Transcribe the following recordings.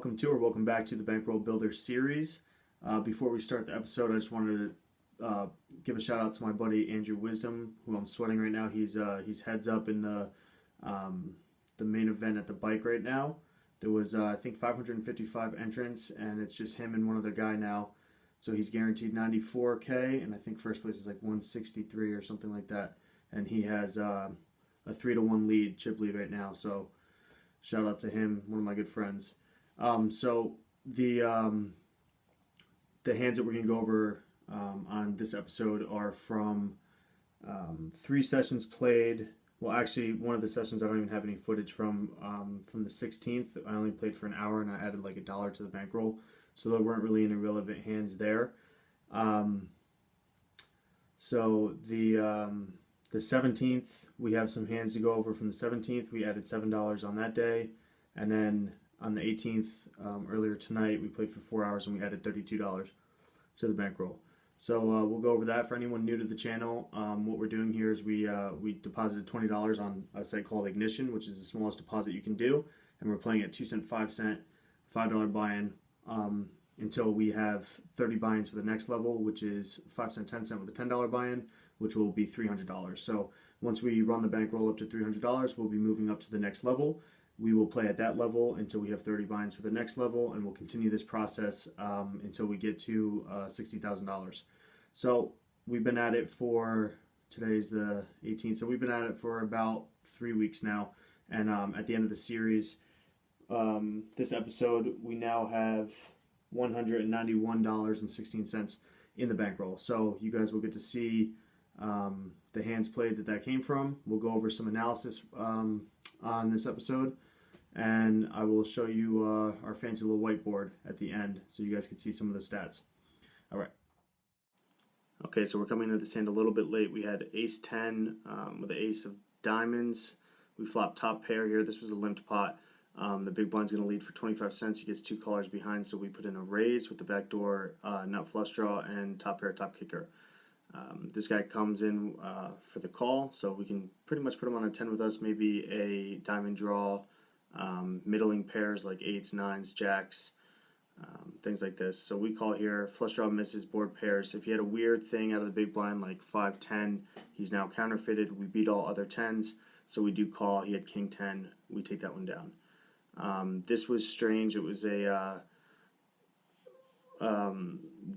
welcome to or welcome back to the Bankroll Builder series. Before we start the episode, I just wanted to give a shout out to my buddy Andrew Wisdom, who I'm sweating right now. He's heads up in the main event at the bike right now. There was I think 555 entrants, and it's just him and one other guy now. So he's guaranteed 94K, and I think first place is like 163 or something like that. And he has a 3-1 lead, chip lead right now. So shout out to him, one of my good friends. So the hands that we're going to go over on this episode are from 3 sessions played. Well, actually, one of the sessions I don't even have any footage from the 16th. I only played for an hour, and I added like $1 to the bankroll, so there weren't really any relevant hands there. So the 17th, we have some hands to go over from the 17th. We added $7 on that day, and then on the 18th, earlier tonight, we played for 4 hours and we added $32 to the bankroll. So we'll go over that for anyone new to the channel. What we're doing here is we deposited $20 on a site called Ignition, which is the smallest deposit you can do, and we're playing at 2 cent, 5 cent, $5 buy-in until we have 30 buy-ins for the next level, which is 5 cent, 10 cent with a $10 buy-in, which will be $300. So once we run the bankroll up to $300, we'll be moving up to the next level. We will play at that level until we have 30 buy-ins for the next level, and we'll continue this process until we get to $60,000. So we've been at it for, today's the 18th, so we've been at it for about 3 weeks now. And at the end of the series, this episode, we now have $191.16 in the bankroll. So you guys will get to see the hands played that came from. We'll go over some analysis on this episode, and I will show you our fancy little whiteboard at the end so you guys can see some of the stats. All right. Okay, so we're coming into this hand a little bit late. We had ace 10 with the ace of diamonds. We flopped top pair here. This was a limped pot. The big blind's going to lead for 25 cents. He gets 2 callers behind, so we put in a raise with the backdoor nut flush draw and top pair, top kicker. This guy comes in for the call, so we can pretty much put him on a 10 with us, maybe a diamond draw, middling pairs like 8s, 9s, jacks, things like this. So we call here, flush draw misses, board pairs. If he had a weird thing out of the big blind like 5, 10, he's now counterfeited. We beat all other 10s, so we do call. He had king 10, we take that one down. This was strange. It was a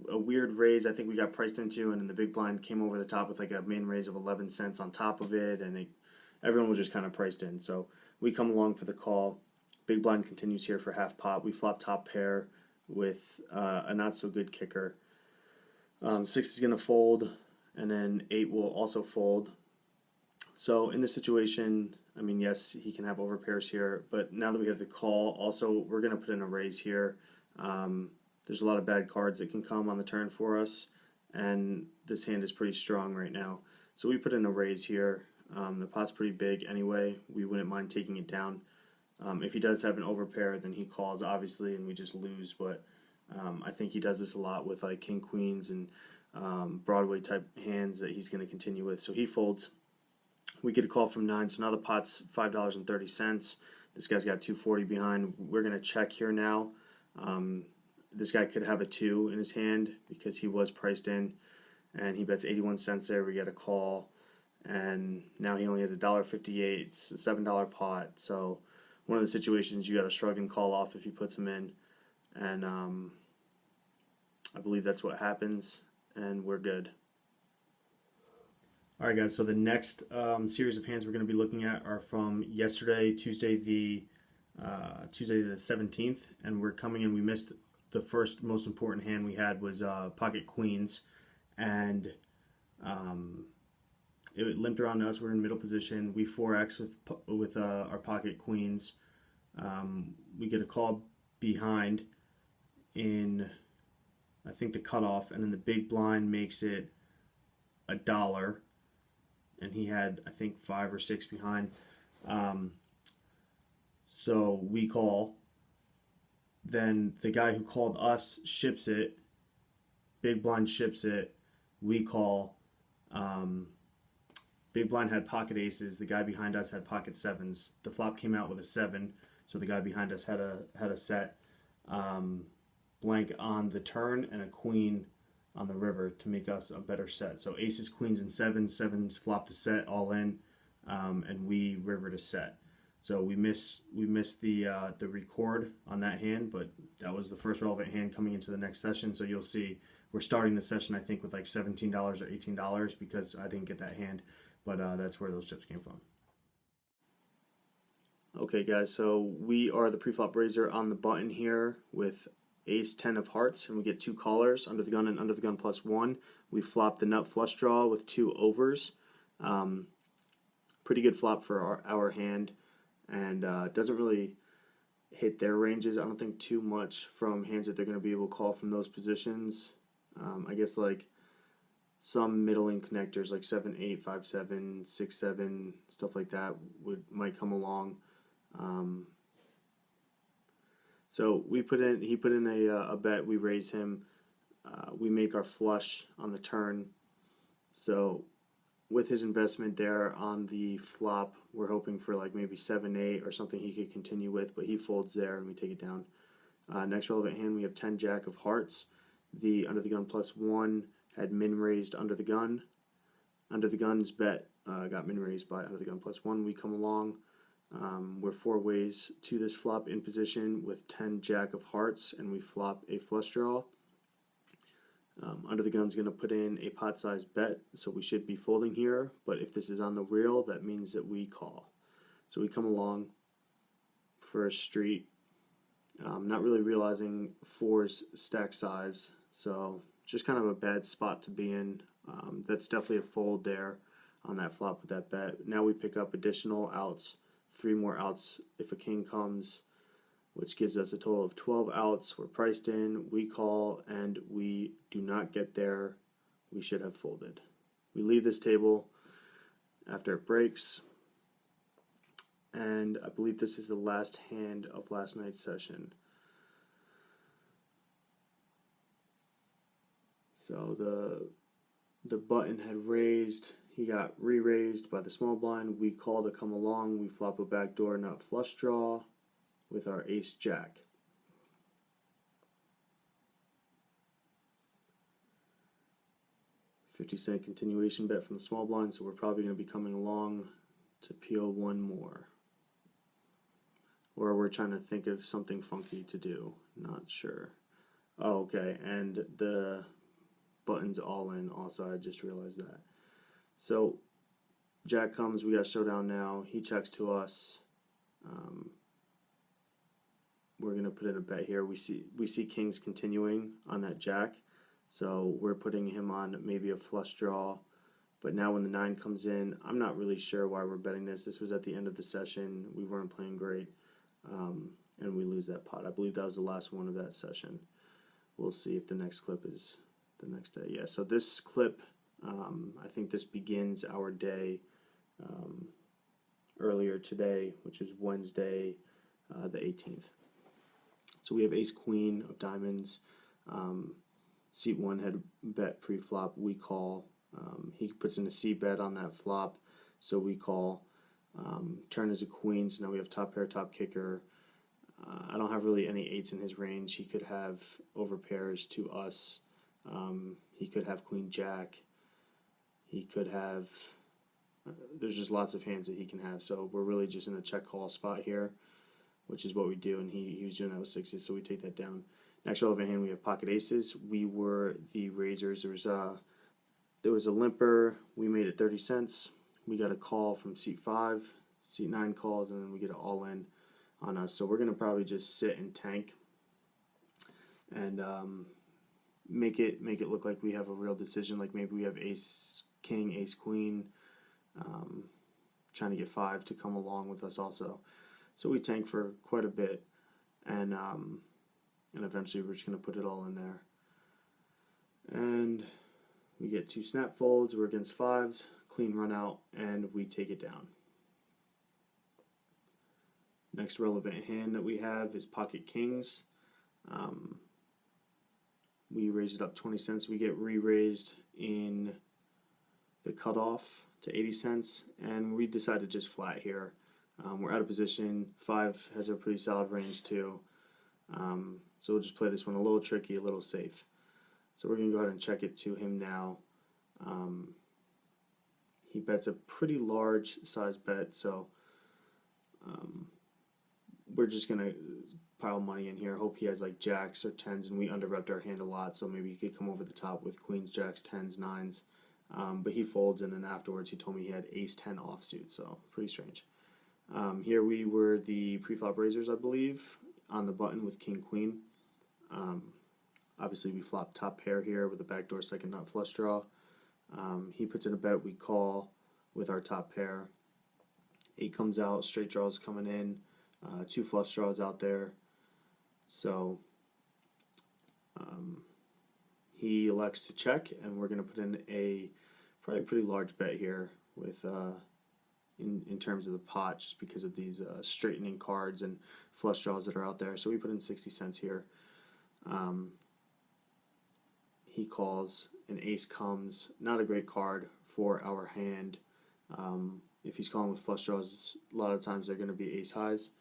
weird raise I think we got priced into, and then the big blind came over the top with like a main raise of 11 cents on top of it, and everyone was just kind of priced in. So we come along for the call. Big blind continues here for half pot. We flop top pair with a not so good kicker. 6 is going to fold, and then 8 will also fold. So in this situation, I mean, yes, he can have overpairs here, but now that we have the call, also we're going to put in a raise here. There's a lot of bad cards that can come on the turn for us, and this hand is pretty strong right now. So we put in a raise here. The pot's pretty big anyway. We wouldn't mind taking it down. If he does have an overpair, then he calls, obviously, and we just lose. But I think he does this a lot with like king queens and Broadway type hands that he's going to continue with. So he folds. We get a call from 9, so now the pot's $5.30. This guy's got 240 behind. We're going to check here now. This guy could have a 2 in his hand because he was priced in, and he bets 81 cents there. We get a call, and now he only has $1.58. It's a $7 pot. So one of the situations you got to shrug and call off if he puts him in, and I believe that's what happens, and we're good. All right, guys, so the next series of hands we're going to be looking at are from yesterday, Tuesday the 17th, and we're coming in. We missed the first most important hand we had was pocket queens, and it limped around to us. We're in middle position. We 4x with our pocket queens. We get a call behind in, I think, the cutoff, and then the big blind makes it $1. And he had, I think, 5 or 6 behind. So we call. Then the guy who called us ships it. Big blind ships it. We call. Big blind had pocket aces. The guy behind us had pocket 7s. The flop came out with a 7, so the guy behind us had a set. blank on the turn and a queen on the river to make us a better set. So aces, queens, and sevens. Sevens flop to set all in, and we river to set. So we missed the record on that hand, but that was the first relevant hand coming into the next session. So you'll see we're starting the session I think with like $17 or $18 because I didn't get that hand, but that's where those chips came from. Okay, guys, so we are the preflop raiser on the button here with ace 10 of hearts, and we get two callers, under the gun and under the gun plus one. We flop the nut flush draw with two overs. Pretty good flop for our hand, and doesn't really hit their ranges, I don't think, too much from hands that they're going to be able to call from those positions. I guess like some middling connectors like 7-8, 5-7, 6-7, stuff like that might come along. So he put in a bet, we raise him, we make our flush on the turn. So with his investment there on the flop, we're hoping for like maybe 7-8 or something he could continue with, but he folds there and we take it down. Next relevant hand, we have 10 jack of hearts. The under the gun plus one had min raised under the gun. Under the gun's bet got min raised by under the gun plus one. We come along. We're four ways to this flop in position with 10 jack of hearts, and we flop a flush draw. Under the gun's going to put in a pot-sized bet, so we should be folding here, but if this is on the reel, that means that we call. So we come along for a street, not really realizing four's stack size, so just kind of a bad spot to be in. That's definitely a fold there on that flop with that bet. Now we pick up additional outs. 3 more outs if a king comes, which gives us a total of 12 outs. We're priced in, we call, and we do not get there. We should have folded. We leave this table after it breaks, and I believe this is the last hand of last night's session. So the button had raised. He got re-raised by the small blind. We call to come along. We flop a backdoor nut flush draw with our ace jack. $0.50 continuation bet from the small blind, so we're probably going to be coming along to peel one more. Or we're trying to think of something funky to do. Not sure. Oh, okay, and the button's all in also. I just realized that. So jack comes, we got showdown now. He checks to us. We're gonna put in a bet here. We see kings continuing on that jack, so we're putting him on maybe a flush draw. But now when the 9 comes in, I'm not really sure why we're betting this. This was at the end of the session. We weren't playing great, and we lose that pot. I believe that was the last one of that session. We'll see if the next clip is the next day. Yeah. So this clip. I think this begins our day earlier today, which is Wednesday, the 18th. So we have ace queen of diamonds. Seat 1 had bet pre-flop. We call. He puts in a C bet on that flop, so we call. Turn is a queen, so now we have top pair, top kicker. I don't have really any 8s in his range. He could have over pairs to us. He could have queen jack. He could have, there's just lots of hands that he can have, so we're really just in a check call spot here, which is what we do, and he was doing that with 6s, so we take that down. Next relevant hand, we have pocket aces. We were the raisers. There was a limper. We made it 30 cents. We got a call from seat 5. Seat 9 calls, and then we get it all in on us. So we're going to probably just sit and tank and make it look like we have a real decision, like maybe we have ace king, ace queen, trying to get 5 to come along with us also. So we tank for quite a bit, and eventually we're just going to put it all in there. And we get 2 snap folds, we're against 5s, clean run out, and we take it down. Next relevant hand that we have is pocket kings. We raise it up 20 cents. We get re-raised in the cutoff to 80 cents, and we decide to just flat here. We're out of position. 5 has a pretty solid range too. So we'll just play this one a little tricky, a little safe. So we're going to go ahead and check it to him now. He bets a pretty large size bet, so we're just going to pile money in here. Hope he has like jacks or tens, and we underrepped our hand a lot, so maybe he could come over the top with queens, jacks, tens, nines. But he folds, and then afterwards he told me he had ace 10 offsuit, so pretty strange. Here we were the preflop raisers, I believe, on the button with king queen. Obviously we flop top pair here with a backdoor second nut flush draw. He puts in a bet, we call with our top pair. 8 comes out, straight draws coming in, 2 flush draws out there. So he elects to check, and we're going to put in a probably pretty large bet here with in terms of the pot, just because of these straightening cards and flush draws that are out there. So we put in 60 cents here. He calls, an ace comes. Not a great card for our hand. If he's calling with flush draws, a lot of times they're going to be ace highs.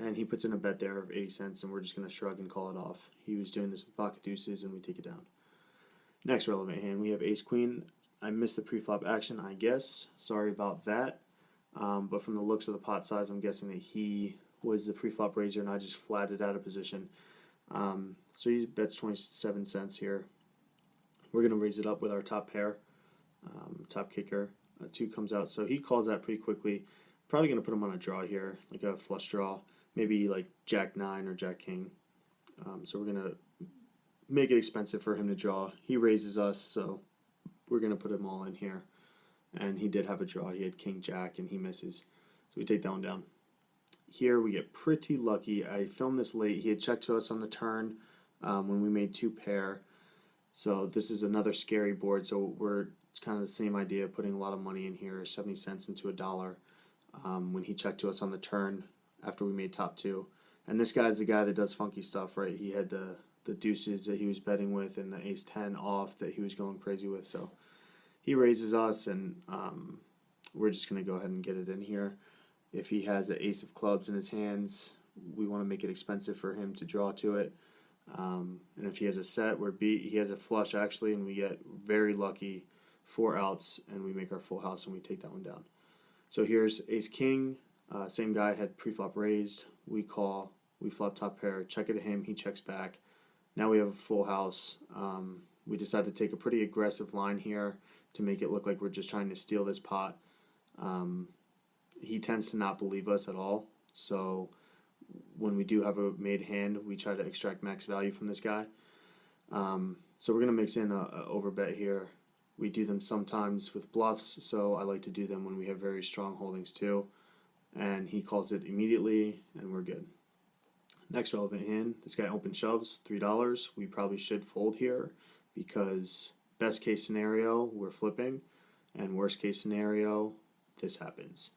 And he puts in a bet there of 80 cents, and we're just going to shrug and call it off. He was doing this with pocket deuces, and we take it down. Next relevant hand, we have ace queen. I missed the preflop action, I guess. Sorry about that. But from the looks of the pot size, I'm guessing that he was the preflop raiser, and I just flatted out of position. So he bets 27 cents here. We're going to raise it up with our top pair, top kicker. 2 comes out, so he calls that pretty quickly. Probably going to put him on a draw here, like a flush draw, maybe like jack 9 or jack king. So we're going to make it expensive for him to draw. He raises us, so we're going to put him all in here. And he did have a draw. He had king jack, and he misses. So we take that one down. Here we get pretty lucky. I filmed this late. He had checked to us on the turn when we made 2 pair. So this is another scary board. So it's kind of the same idea, putting a lot of money in here, 70 cents into $1. When he checked to us on the turn after we made top 2. And this guy's the guy that does funky stuff, right? He had the deuces that he was betting with and the ace 10 off that he was going crazy with. So he raises us, and we're just going to go ahead and get it in here. If he has an ace of clubs in his hands, we want to make it expensive for him to draw to it. And if he has a set, he has a flush actually, and we get very lucky, 4 outs, and we make our full house, and we take that one down. So here's ace king. Same guy had preflop raised. We call. We flop top pair. Check it to him. He checks back. Now we have a full house. We decide to take a pretty aggressive line here to make it look like we're just trying to steal this pot. He tends to not believe us at all. So when we do have a made hand, we try to extract max value from this guy. So we're going to mix in a overbet here. We do them sometimes with bluffs, so I like to do them when we have very strong holdings too. And he calls it immediately, and we're good. Next relevant hand, this guy open shoves, $3. We probably should fold here because best case scenario, we're flipping, and worst case scenario, this happens.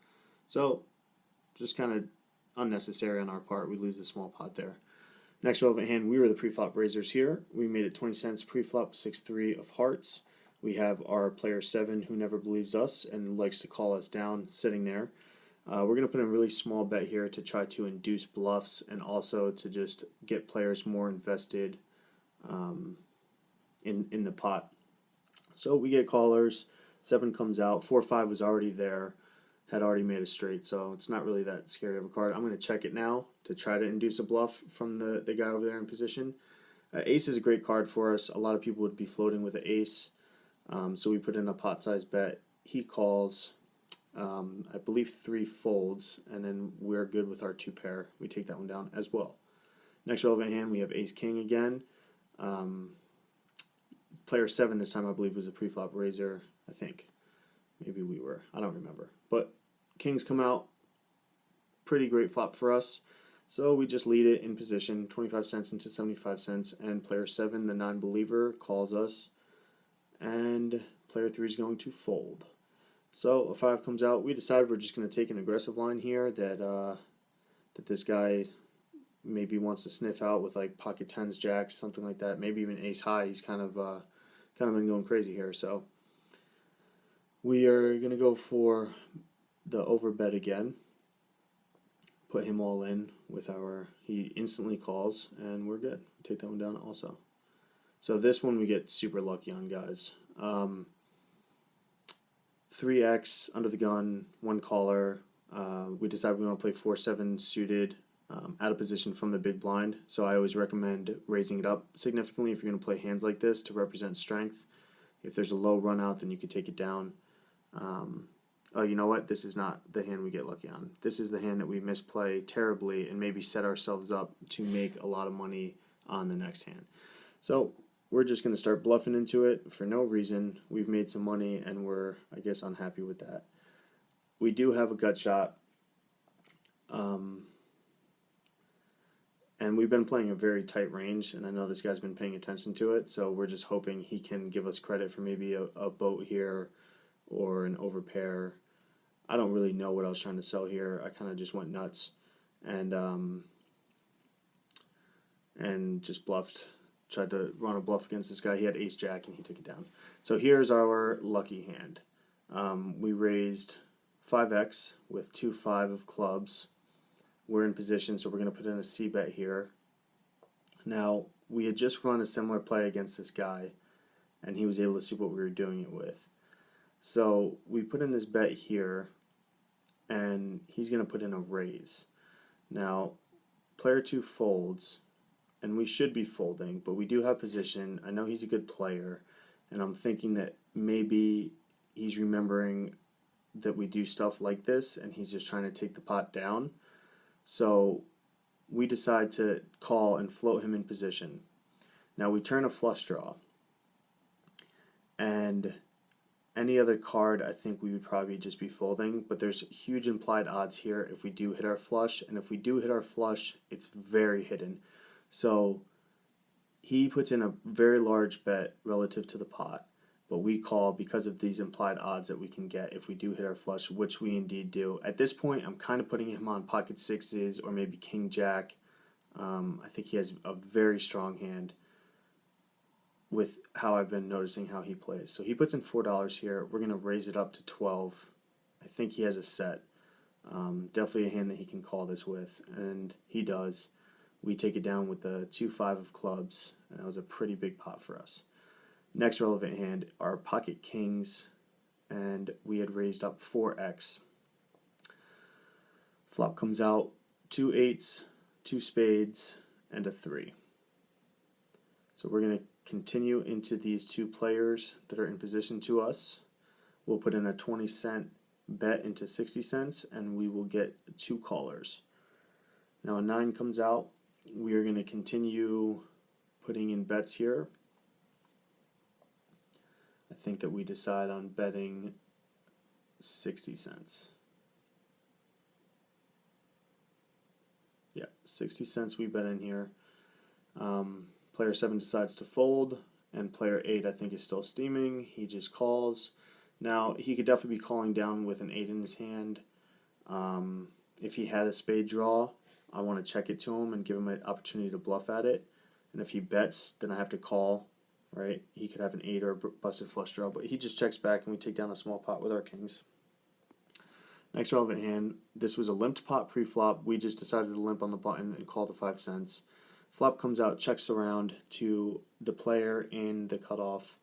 So just kind of unnecessary on our part. We lose a small pot there. Next relevant hand, we were the preflop raisers here. We made it 20 cents preflop, 6-3 of hearts. We have our player 7 who never believes us and likes to call us down sitting there. We're going to put in a really small bet here to try to induce bluffs and also to just get players more invested in the pot. So we get callers. 7 comes out. 4-5 was already there. Had already made a straight, so it's not really that scary of a card. I'm going to check it now to try to induce a bluff from the guy over there in position. Ace is a great card for us. A lot of people would be floating with an ace. So we put in a pot size bet. He calls, I believe 3 folds, and then we're good with our 2 pair. We take that one down as well. Next relevant hand, we have ace king again. Player 7 this time, I believe, was a preflop raiser, I think. Maybe we were. I don't remember. But kings come out. Pretty great flop for us. So we just lead it in position, 25 cents into 75 cents, and player 7, the non-believer, calls us. And player 3 is going to fold. So a 5 comes out. We decide we're just going to take an aggressive line here that this guy maybe wants to sniff out with like pocket 10s, jacks, something like that. Maybe even ace high. He's kind of been going crazy here. So we are going to go for the overbet again. put him all in with he instantly calls, and we're good. Take that one down also. So this one we get super lucky on, guys. 3x under the gun, one caller. We decided we want to play 4-7 suited, out of position from the big blind. So I always recommend raising it up significantly if you're going to play hands like this to represent strength. If there's a low run out, then you could take it down. Oh, you know what? This is not the hand we get lucky on. This is the hand that we misplay terribly and maybe set ourselves up to make a lot of money on the next hand. So we're just going to start bluffing into it for no reason. We've made some money, and we're, I guess, unhappy with that. We do have a gut shot. And we've been playing a very tight range, and I know this guy's been paying attention to it, so we're just hoping he can give us credit for maybe a boat here or an overpair. I don't really know what I was trying to sell here. I kind of just went nuts and just bluffed. Tried to run a bluff against this guy. He had ace-jack, and he took it down. So here's our lucky hand. We raised 5x with 2-5 of clubs. We're in position, so we're going to put in a c-bet here. Now, we had just run a similar play against this guy, and he was able to see what we were doing it with. So we put in this bet here, and he's going to put in a raise. Now, player 2 folds, and we should be folding, but we do have position. I know he's a good player, and I'm thinking that maybe he's remembering that we do stuff like this, and he's just trying to take the pot down. So we decide to call and float him in position. Now we turn a flush draw, and any other card I think we would probably just be folding, but there's huge implied odds here if we do hit our flush, and if we do hit our flush, it's very hidden. So he puts in a very large bet relative to the pot, but we call because of these implied odds that we can get if we do hit our flush, which we indeed do. At this point, I'm kind of putting him on pocket sixes or maybe king jack. I think he has a very strong hand with how I've been noticing how he plays. So he puts in $4 here. We're going to raise it up to 12. I think he has a set. Definitely a hand that he can call this with, and he does. We take it down with the 2-5 of clubs, and that was a pretty big pot for us. Next relevant hand are pocket kings, and we had raised up 4x. Flop comes out 2 8s, 2 spades, and a 3. So we're going to continue into these two players that are in position to us. We'll put in a 20-cent bet into 60 cents, and we will get 2 callers. Now a 9 comes out. We are going to continue putting in bets here. I think that we decide on betting 60 cents. Yeah, 60 cents we bet in here. Player 7 decides to fold, and player 8 I think is still steaming. He just calls. Now, he could definitely be calling down with an 8 in his hand. If he had a spade draw, I want to check it to him and give him an opportunity to bluff at it. And if he bets, then I have to call. Right? He could have an 8 or a busted flush draw, but he just checks back and we take down a small pot with our kings. Next relevant hand, this was a limped pot pre-flop. We just decided to limp on the button and call the 5 cents. Flop comes out, checks around to the player in the cutoff,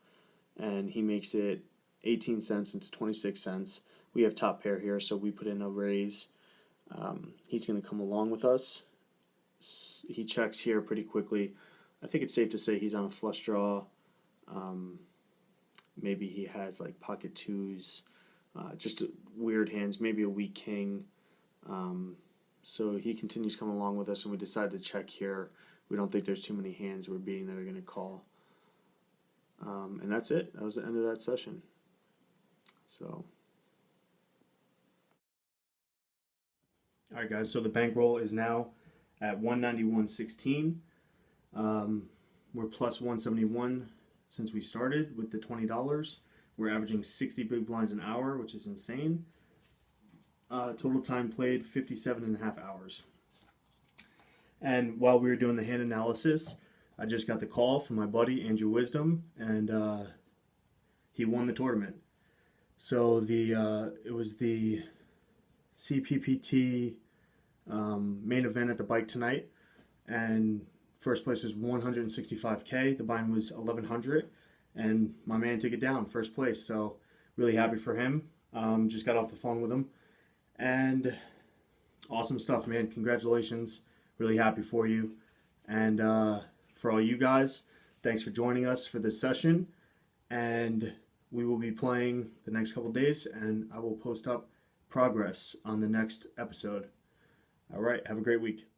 and he makes it 18 cents into 26 cents. We have top pair here, so we put in a raise. He's going to come along with us. He checks here pretty quickly. I think it's safe to say he's on a flush draw. Maybe he has like pocket 2s, just weird hands, maybe a weak king. So he continues coming along with us, and we decide to check here. We don't think there's too many hands we're beating that are going to call. And that's it. That was the end of that session. So, all right, guys. So the bankroll is now at 191.16. We're plus 171 since we started with the $20. We're averaging 60 big blinds an hour, which is insane. Total time played 57.5 hours. And while we were doing the hand analysis, I just got the call from my buddy Andrew Wisdom, and he won the tournament. So it was the CPPT main event at the bike tonight, and first place is 165K. The bind was 1100, and my man took it down, first place. So really happy for him. Just got off the phone with him, and awesome stuff, man. Congratulations. Really happy for you. And for all you guys, thanks for joining us for this session. And we will be playing the next couple days, and I will post up progress on the next episode. All right, have a great week.